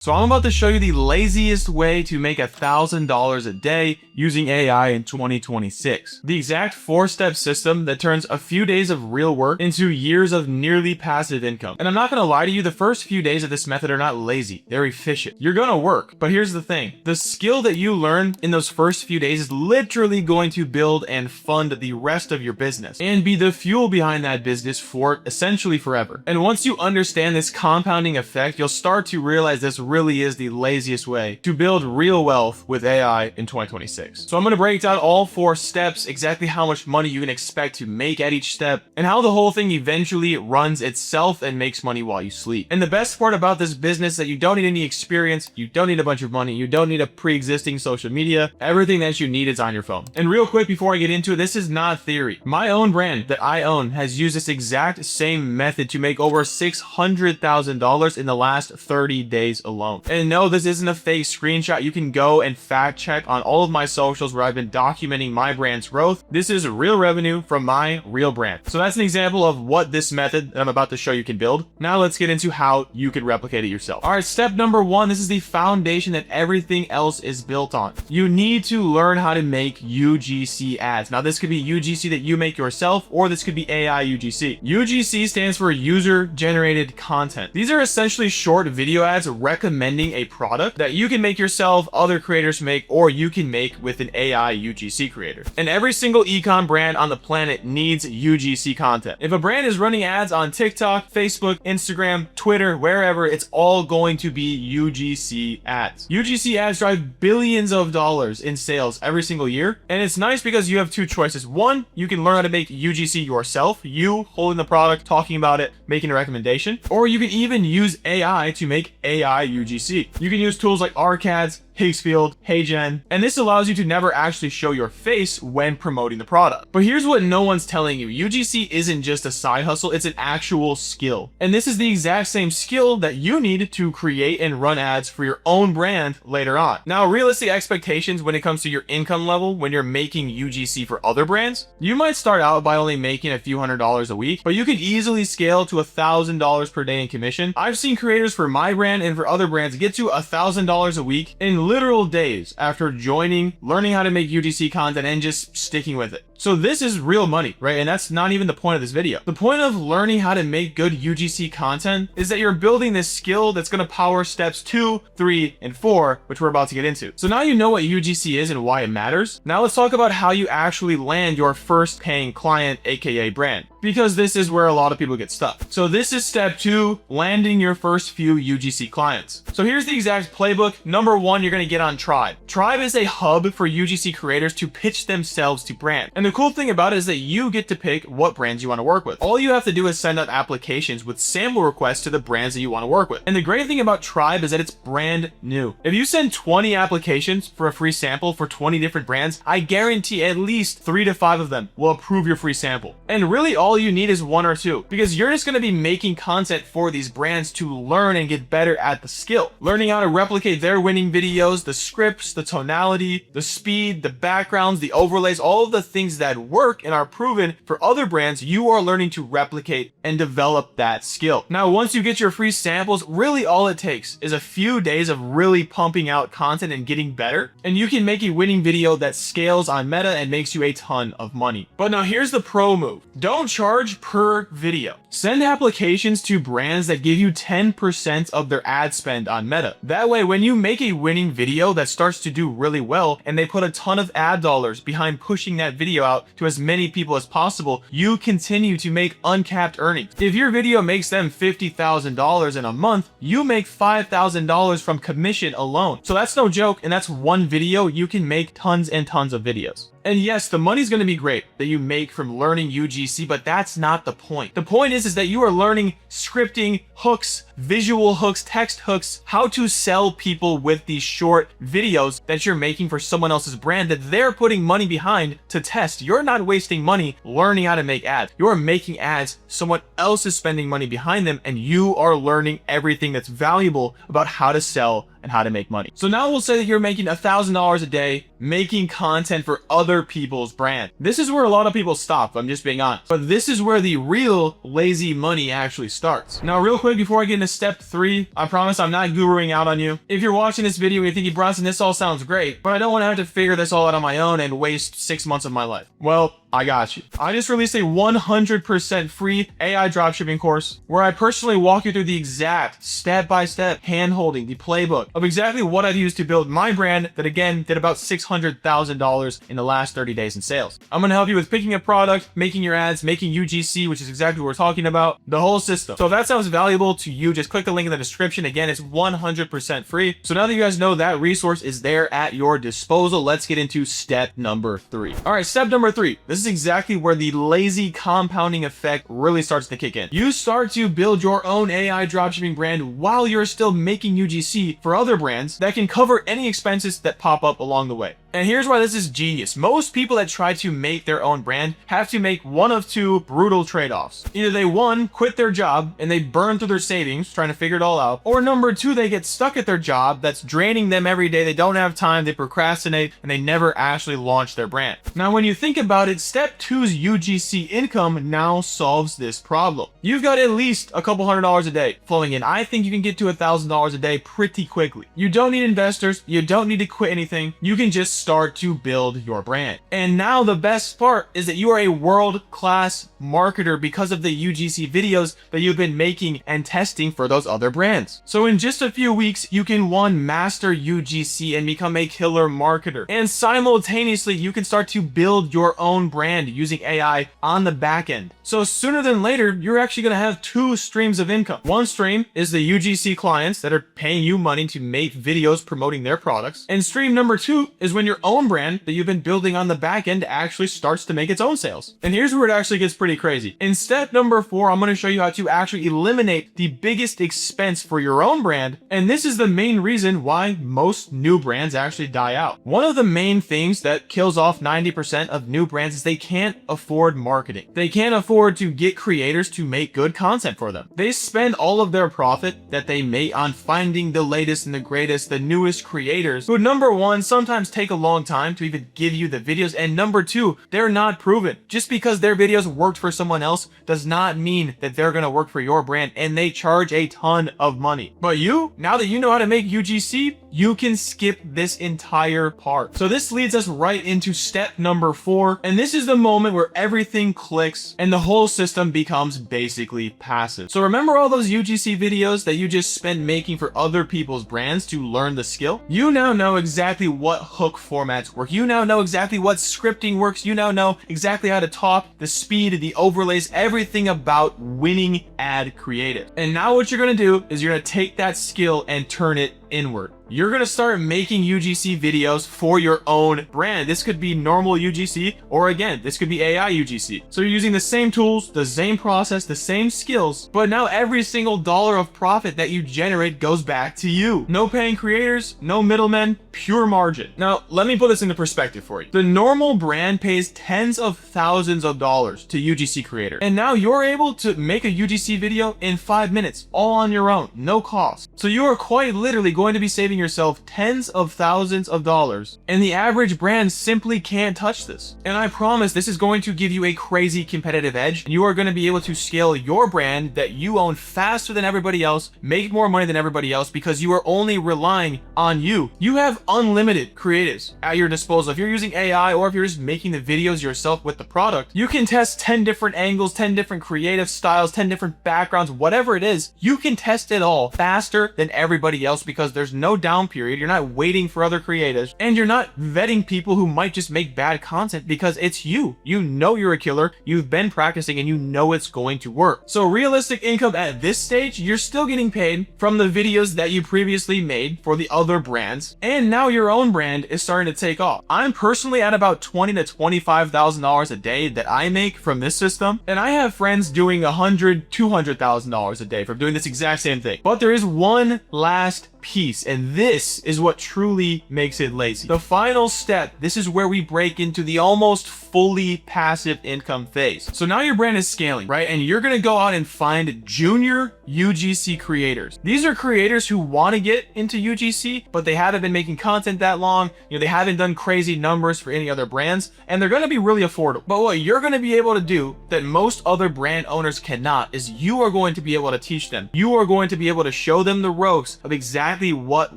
So I'm about to show you the laziest way to make $1,000 a day using AI in 2026. The exact 4-step system that turns a few days of real work into years of nearly passive income. And I'm not gonna lie to you, the first few days of this method are not lazy, they're efficient. You're gonna work, but here's the thing. The skill that you learn in those first few days is literally going to build and fund the rest of your business and be the fuel behind that business for essentially forever. And once you understand this compounding effect, you'll start to realize this really is the laziest way to build real wealth with AI in 2026. So I'm going to break down all 4 steps, exactly how much money you can expect to make at each step, and how the whole thing eventually runs itself and makes money while you sleep. And the best part about this business is that you don't need any experience, you don't need a bunch of money, you don't need a pre-existing social media. Everything that you need is on your phone. And real quick before I get into it, this is not theory. My own brand that I own has used this exact same method to make over $600,000 in the last 30 days alone. And no, this isn't a fake screenshot. You can go and fact check on all of my socials where I've been documenting my brand's growth. This is real revenue from my real brand. So that's an example of what this method that I'm about to show you can build. Now let's get into how you can replicate it yourself. All right, step number 1, this is the foundation that everything else is built on. You need to learn how to make UGC ads. Now this could be UGC that you make yourself, or this could be AI UGC. UGC stands for user generated content. These are essentially short video ads recommending a product that you can make yourself, other creators make, or you can make with an AI UGC creator. And every single ecom brand on the planet needs UGC content. If a brand is running ads on TikTok, Facebook, Instagram, Twitter, wherever, it's all going to be UGC ads. UGC ads drive billions of dollars in sales every single year. And it's nice because you have 2 choices. 1, you can learn how to make UGC yourself, you holding the product, talking about it, making a recommendation, or you can even use AI to make AI UGC. You can use tools like Arcads, Higgsfield, HeyGen, and this allows you to never actually show your face when promoting the product. But here's what no one's telling you. UGC isn't just a side hustle, it's an actual skill. And this is the exact same skill that you need to create and run ads for your own brand later on. Now, realistic expectations when it comes to your income level when you're making UGC for other brands, you might start out by only making a few $100s a week, but you could easily scale to $1,000 per day in commission. I've seen creators for my brand and for other brands get to $1,000 a week in literal days after joining, learning how to make UGC content, and just sticking with it. So this is real money, right? And that's not even the point of this video. The point of learning how to make good UGC content is that you're building this skill that's going to power steps 2, 3, and 4, which we're about to get into. So now you know what UGC is and why it matters. Now let's talk about how you actually land your first paying client, aka brand, because this is where a lot of people get stuck. So this is step 2, landing your first few UGC clients. So here's the exact playbook. Number 1, you're going to get on Tribe. Tribe is a hub for UGC creators to pitch themselves to brand. And the cool thing about it is that you get to pick what brands you want to work with. All you have to do is send out applications with sample requests to the brands that you want to work with. And the great thing about Tribe is that it's brand new. If you send 20 applications for a free sample for 20 different brands, I guarantee at least 3 to 5 of them will approve your free sample. And really all you need is 1 or 2, because you're just going to be making content for these brands to learn and get better at the skill. Learning how to replicate their winning videos, the scripts, the tonality, the speed, the backgrounds, the overlays, all of the things that work and are proven for other brands, you are learning to replicate and develop that skill. Now, once you get your free samples, really all it takes is a few days of really pumping out content and getting better, and you can make a winning video that scales on Meta and makes you a ton of money. But now here's the pro move. Don't charge per video. Send applications to brands that give you 10% of their ad spend on Meta. That way, when you make a winning video that starts to do really well and they put a ton of ad dollars behind pushing that video out to as many people as possible, you continue to make uncapped earnings. If your video makes them $50,000 in a month, you make $5,000 from commission alone. So that's no joke, and that's one video. You can make tons and tons of videos. And yes, the money's going to be great that you make from learning UGC, but that's not the point. The point is that you are learning scripting, hooks, visual hooks, text hooks, how to sell people with these short videos that you're making for someone else's brand that they're putting money behind to test. You're not wasting money learning how to make ads. You're making ads, someone else is spending money behind them, and you are learning everything that's valuable about how to sell and how to make money. So now we'll say that you're making $1,000 a day making content for other people's brand. This is where a lot of people stop, I'm just being honest. But this is where the real lazy money actually starts. Now, real quick, before I get into step 3, I promise I'm not guruing out on you. If you're watching this video and you're thinking, Bronson, this all sounds great, but I don't want to have to figure this all out on my own and waste 6 months of my life. Well, I got you. I just released a 100% free AI dropshipping course where I personally walk you through the exact step-by-step hand-holding, the playbook of exactly what I've used to build my brand that, again, did about $600,000 in the last 30 days in sales. I'm going to help you with picking a product, making your ads, making UGC, which is exactly what we're talking about, the whole system. So if that sounds valuable to you, just click the link in the description. Again, it's 100% free. So now that you guys know that resource is there at your disposal, let's get into step number 3. All right, step number 3. This is exactly where the lazy compounding effect really starts to kick in. You start to build your own AI dropshipping brand while you're still making UGC for other brands that can cover any expenses that pop up along the way. And here's why this is genius. Most people that try to make their own brand have to make one of two brutal trade-offs. Either they, one, quit their job and they burn through their savings trying to figure it all out, or number 2, they get stuck at their job that's draining them every day. They don't have time, they procrastinate, and they never actually launch their brand. Now, when you think about it, step 2's UGC income now solves this problem. You've got at least a couple $100s a day flowing in. I think you can get to $1,000 a day pretty quickly. You don't need investors. You don't need to quit anything. You can just start to build your brand. And now the best part is that you are a world-class marketer because of the UGC videos that you've been making and testing for those other brands. So in just a few weeks, you can, 1, master UGC and become a killer marketer. And simultaneously, you can start to build your own brand using AI on the back end. So sooner than later, you're actually going to have 2 streams of income. One stream is the UGC clients that are paying you money to make videos promoting their products. And stream number 2 is when your own brand that you've been building on the back end actually starts to make its own sales. And here's where it actually gets pretty crazy. In step number 4, I'm going to show you how to actually eliminate the biggest expense for your own brand. And this is the main reason why most new brands actually die out. One of the main things that kills off 90% of new brands is they can't afford marketing. They can't afford to get creators to make good content for them. They spend all of their profit that they make on finding the latest and the greatest, the newest creators who, number 1, sometimes take a long time to even give you the videos, and number 2, they're not proven. Just because their videos worked for someone else does not mean that they're going to work for your brand, and they charge a ton of money. But you, now that you know how to make UGC, you can skip this entire part. So this leads us right into step number 4, and this is the moment where everything clicks and the whole system becomes basically passive. So remember all those UGC videos that you just spent making for other people's brands to learn the skill? You now know exactly what hook formats work. You now know exactly what scripting works. You now know exactly how to talk, the speed, the overlays, everything about winning ad creative. And now what you're going to do is you're going to take that skill and turn it inward. You're going to start making UGC videos for your own brand. This could be normal UGC, or again, this could be AI UGC. So you're using the same tools, the same process, the same skills, but now every single dollar of profit that you generate goes back to you. No paying creators, no middlemen, pure margin. Now, let me put this into perspective for you. The normal brand pays tens of thousands of dollars to UGC creator. And now you're able to make a UGC video in 5 minutes, all on your own, no cost. So you are quite literally going to be saving yourself tens of thousands of dollars, and the average brand simply can't touch this. And I promise this is going to give you a crazy competitive edge, and you are going to be able to scale your brand that you own faster than everybody else, make more money than everybody else, because you are only relying on you. You have unlimited creatives at your disposal. If you're using AI, or if you're just making the videos yourself with the product, you can test 10 different angles, 10 different creative styles, 10 different backgrounds, whatever it is. You can test it all faster than everybody else because there's no down period. You're not waiting for other creatives, and you're not vetting people who might just make bad content because it's you. You know you're a killer, you've been practicing, and you know it's going to work. So realistic income at this stage, you're still getting paid from the videos that you previously made for the other brands, and now your own brand is starting to take off. I'm personally at about $20,000 to $25,000 a day that I make from this system, and I have friends doing $100,000, $200,000 a day from doing this exact same thing. But there is one last piece, and this is what truly makes it lazy. The final step, this is where we break into the almost fully passive income phase. So now your brand is scaling, right? And you're gonna go out and find junior UGC creators. These are creators who want to get into UGC, but they haven't been making content that long. They haven't done crazy numbers for any other brands, and they're gonna be really affordable. But what you're gonna be able to do that most other brand owners cannot is you are going to be able to teach them. You are going to be able to show them the ropes of exactly what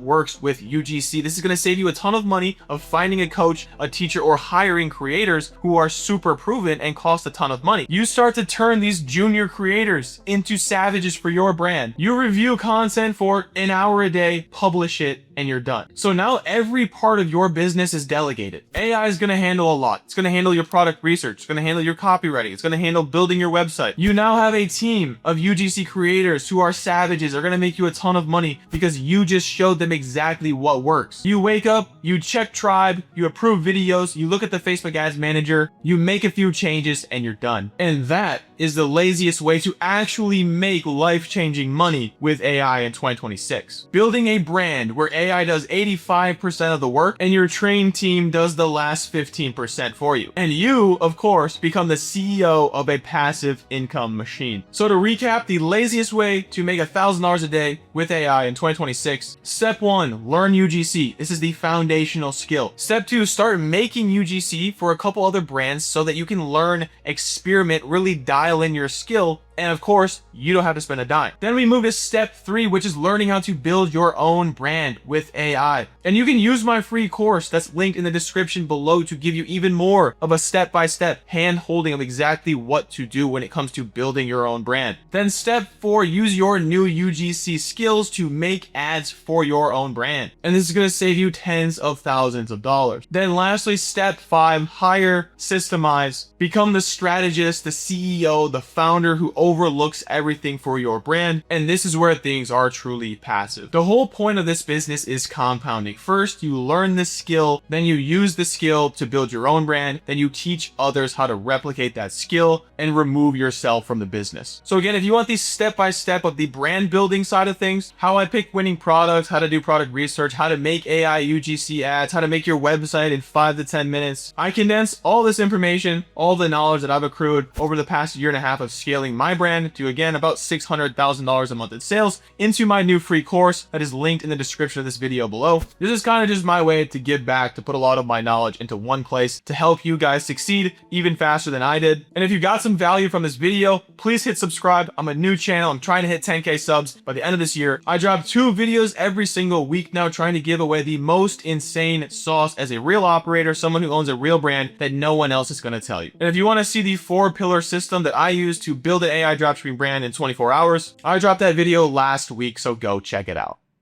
works with UGC. This is gonna save you a ton of money of finding a coach, a teacher, or hiring creators who are super proven and cost a ton of money. You start to turn these junior creators into savages for your brand. You review content for an hour a day, publish it, and you're done. So now every part of your business is delegated. AI is going to handle a lot. It's going to handle your product research. It's going to handle your copywriting. It's going to handle building your website. You now have a team of UGC creators who are savages. They're going to make you a ton of money because you just showed them exactly what works. You wake up, you check Tribe, you approve videos, you look at the Facebook Ads Manager, you make a few changes, and you're done. And that is the laziest way to actually make life-changing money with AI in 2026. Building a brand where AI does 85% of the work and your trained team does the last 15% for you. And you, of course, become the CEO of a passive income machine. So to recap, the laziest way to make $1,000 a day with AI in 2026. Step 1, learn UGC. This is the foundational skill. Step 2, start making UGC for a couple other brands so that you can learn, experiment, really dial in your skill. And of course, you don't have to spend a dime. Then we move to step 3, which is learning how to build your own brand with AI. And you can use my free course that's linked in the description below to give you even more of a step-by-step hand-holding of exactly what to do when it comes to building your own brand. Then step 4, use your new UGC skills to make ads for your own brand. And this is going to save you tens of thousands of dollars. Then lastly, step 5, hire, systemize, become the strategist, the CEO, the founder who overlooks everything for your brand. And this is where things are truly passive. The whole point of this business is compounding. First, you learn the skill, then you use the skill to build your own brand, then you teach others how to replicate that skill and remove yourself from the business. So again, if you want the step-by-step of the brand building side of things, how I pick winning products, how to do product research, how to make AI UGC ads, how to make your website in 5 to 10 minutes, I condense all this information, all the knowledge that I've accrued over the past year and a half of scaling my brand to, again, about $600,000 a month in sales into my new free course that is linked in the description of this video below. This is kind of just my way to give back, to put a lot of my knowledge into one place to help you guys succeed even faster than I did. And if you got some value from this video, please hit subscribe. I'm a new channel. I'm trying to hit 10K subs by the end of this year. I drop 2 videos every single week now, trying to give away the most insane sauce as a real operator, someone who owns a real brand that no one else is going to tell you. And if you want to see the 4-pillar system that I use to build an AI dropshipping brand in 24 hours, I dropped that video last week, so go check it out.